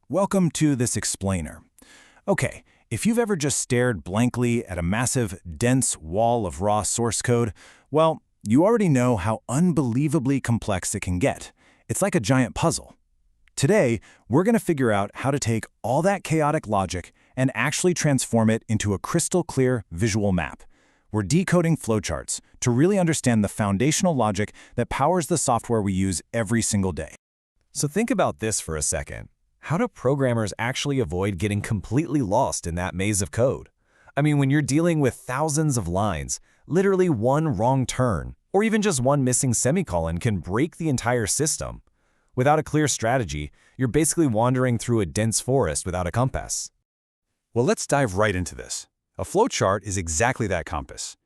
Welcome to this explainer. Okay, if you've ever just stared blankly at a massive, dense wall of raw source code, well, you already know how unbelievably complex it can get. It's like a giant puzzle. Today, we're going to figure out how to take all that chaotic logic and actually transform it into a crystal clear visual map. We're decoding flowcharts to really understand the foundational logic that powers the software we use every single day. So think about this for a second. How do programmers actually avoid getting completely lost in that maze of code? I mean, when you're dealing with thousands of lines, literally one wrong turn, or even just one missing semicolon can break the entire system. Without a clear strategy, you're basically wandering through a dense forest without a compass. Well, let's dive right into this. A flowchart is exactly that compass.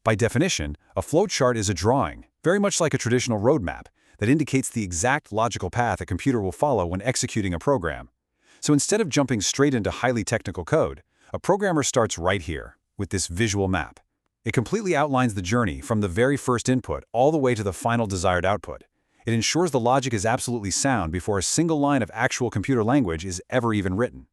By definition, a flowchart is a drawing, very much like a traditional roadmap, that indicates the exact logical path a computer will follow when executing a program. So instead of jumping straight into highly technical code, a programmer starts right here, with this visual map. It completely outlines the journey from the very first input all the way to the final desired output. It ensures the logic is absolutely sound before a single line of actual computer language is ever even written.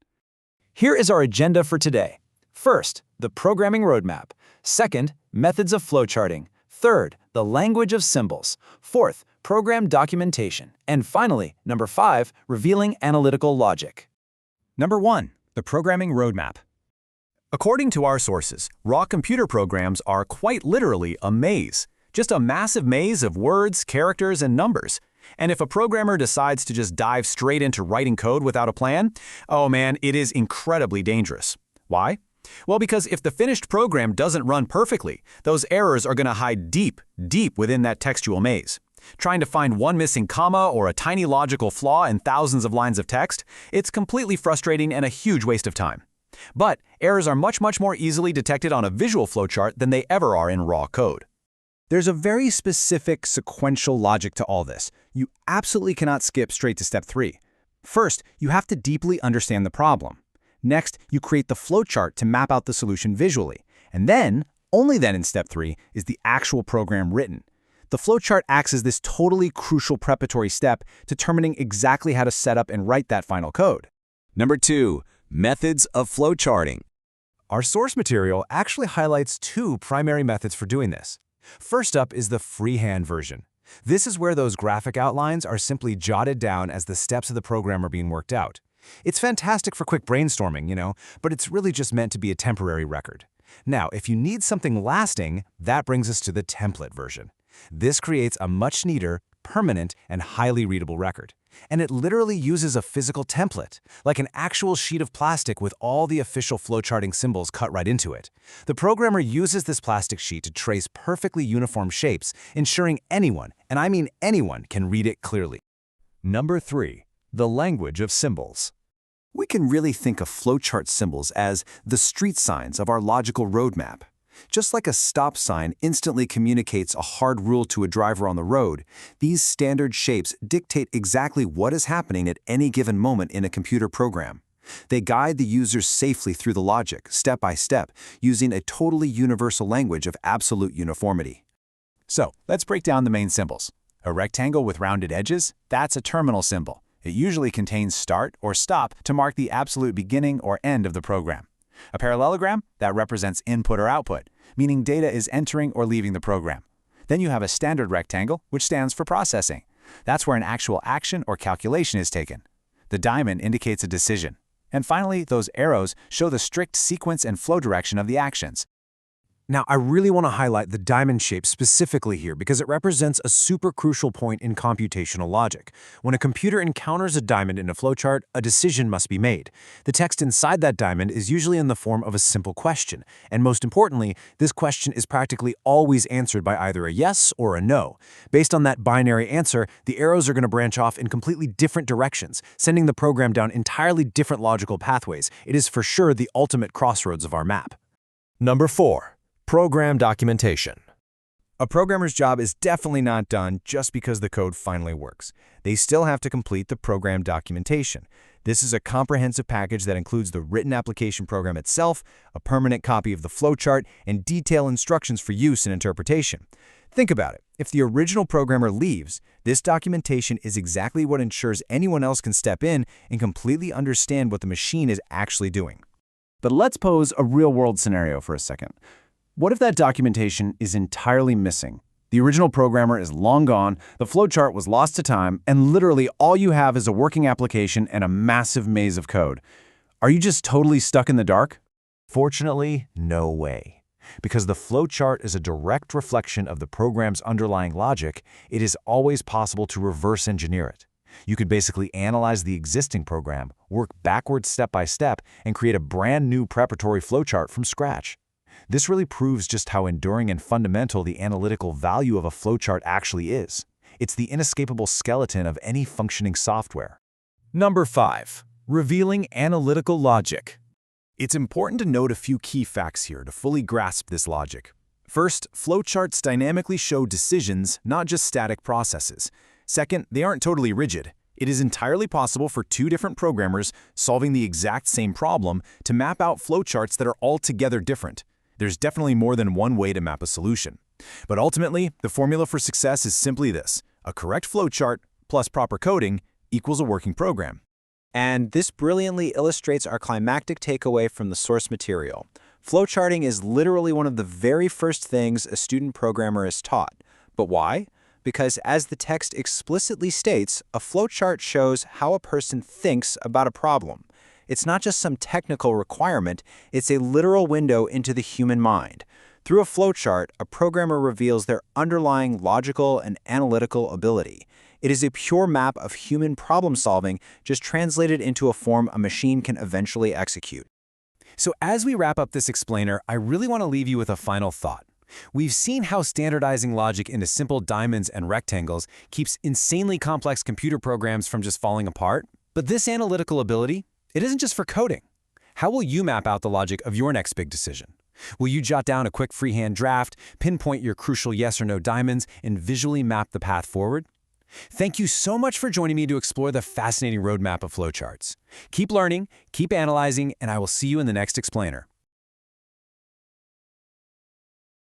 Here is our agenda for today. First, the programming roadmap. Second, methods of flowcharting. Third, the language of symbols. Fourth, program documentation. And finally, number 5, revealing analytical logic. Number 1, the programming roadmap. According to our sources, raw computer programs are quite literally a maze. Just a massive maze of words, characters, and numbers. And if a programmer decides to just dive straight into writing code without a plan, oh man, it is incredibly dangerous. Why? Well, because if the finished program doesn't run perfectly, those errors are going to hide deep, deep within that textual maze. Trying to find one missing comma or a tiny logical flaw in thousands of lines of text, it's completely frustrating and a huge waste of time. But errors are much more easily detected on a visual flowchart than they ever are in raw code. There's a very specific sequential logic to all this. You absolutely cannot skip straight to step 3. First, you have to deeply understand the problem. Next, you create the flowchart to map out the solution visually. And then, only then in step 3, is the actual program written. The flowchart acts as this totally crucial preparatory step, determining exactly how to set up and write that final code. Number 2, methods of flowcharting. Our source material actually highlights 2 primary methods for doing this. First up is the freehand version. This is where those graphic outlines are simply jotted down as the steps of the program are being worked out. It's fantastic for quick brainstorming, but it's really just meant to be a temporary record. Now, if you need something lasting, that brings us to the template version. This creates a much neater, permanent, and highly readable record. And it literally uses a physical template, like an actual sheet of plastic with all the official flowcharting symbols cut right into it. The programmer uses this plastic sheet to trace perfectly uniform shapes, ensuring anyone, and I mean anyone, can read it clearly. Number 3, the language of symbols. We can really think of flowchart symbols as the street signs of our logical roadmap. Just like a stop sign instantly communicates a hard rule to a driver on the road, these standard shapes dictate exactly what is happening at any given moment in a computer program. They guide the users safely through the logic, step by step, using a totally universal language of absolute uniformity. So, let's break down the main symbols. A rectangle with rounded edges, that's a terminal symbol. It usually contains start or stop to mark the absolute beginning or end of the program. A parallelogram, that represents input or output, meaning data is entering or leaving the program. Then you have a standard rectangle, which stands for processing. That's where an actual action or calculation is taken. The diamond indicates a decision. And finally, those arrows show the strict sequence and flow direction of the actions. Now, I really want to highlight the diamond shape specifically here because it represents a super crucial point in computational logic. When a computer encounters a diamond in a flowchart, a decision must be made. The text inside that diamond is usually in the form of a simple question. And most importantly, this question is practically always answered by either a yes or a no. Based on that binary answer, the arrows are going to branch off in completely different directions, sending the program down entirely different logical pathways. It is for sure the ultimate crossroads of our map. Number 4. Program documentation. A programmer's job is definitely not done just because the code finally works. They still have to complete the program documentation. This is a comprehensive package that includes the written application program itself, a permanent copy of the flowchart, and detailed instructions for use and interpretation. Think about it. If the original programmer leaves, this documentation is exactly what ensures anyone else can step in and completely understand what the machine is actually doing. But let's pose a real-world scenario for a second. What if that documentation is entirely missing? The original programmer is long gone, the flowchart was lost to time, and literally all you have is a working application and a massive maze of code. Are you just totally stuck in the dark? Fortunately, no way. Because the flowchart is a direct reflection of the program's underlying logic, it is always possible to reverse engineer it. You could basically analyze the existing program, work backwards step by step, and create a brand new preparatory flowchart from scratch. This really proves just how enduring and fundamental the analytical value of a flowchart actually is. It's the inescapable skeleton of any functioning software. Number 5. Revealing analytical logic. It's important to note a few key facts here to fully grasp this logic. First, flowcharts dynamically show decisions, not just static processes. Second, they aren't totally rigid. It is entirely possible for two different programmers solving the exact same problem to map out flowcharts that are altogether different. There's definitely more than one way to map a solution. But ultimately, the formula for success is simply this: a correct flowchart plus proper coding equals a working program. And this brilliantly illustrates our climactic takeaway from the source material. Flowcharting is literally one of the very first things a student programmer is taught. But why? Because as the text explicitly states, a flowchart shows how a person thinks about a problem. It's not just some technical requirement, it's a literal window into the human mind. Through a flowchart, a programmer reveals their underlying logical and analytical ability. It is a pure map of human problem-solving, just translated into a form a machine can eventually execute. So as we wrap up this explainer, I really want to leave you with a final thought. We've seen how standardizing logic into simple diamonds and rectangles keeps insanely complex computer programs from just falling apart. But this analytical ability, it isn't just for coding. How will you map out the logic of your next big decision? Will you jot down a quick freehand draft, pinpoint your crucial yes or no diamonds, and visually map the path forward? Thank you so much for joining me to explore the fascinating roadmap of flowcharts. Keep learning, keep analyzing, and I will see you in the next explainer.